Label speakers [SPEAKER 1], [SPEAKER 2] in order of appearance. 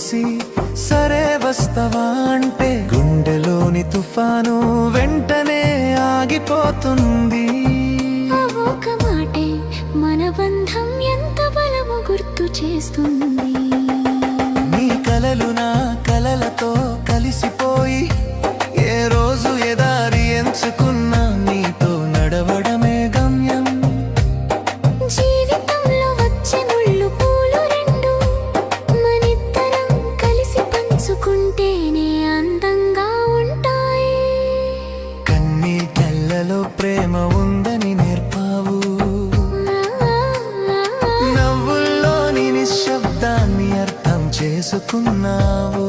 [SPEAKER 1] చూసి సరే వస్తవా అంటే గుండెలోని తుఫాను వెంటనే ఆగిపోతుంది.
[SPEAKER 2] ఒక మాటే మన బంధం ఎంత బలము గుర్తు చేస్తుంది.
[SPEAKER 1] నీ కలలు నా కలలతో కలిసిపోయి ఏ రోజు ఏ దారి ఎంచుకున్నా నీతో నడవడమే గమ్యం.
[SPEAKER 2] జీవితంలో వచ్చే ముళ్ళు పూలు రెండు మనిద్దరం కలిసి పంచుకుంటేనే అందంగా ఉంటాయి.
[SPEAKER 1] కళ్ళలో ప్రేమ ఉందని నేర్పావు, నవ్వుల్లోని నిశ్శబ్దాన్ని అర్థం చేసుకున్నావు.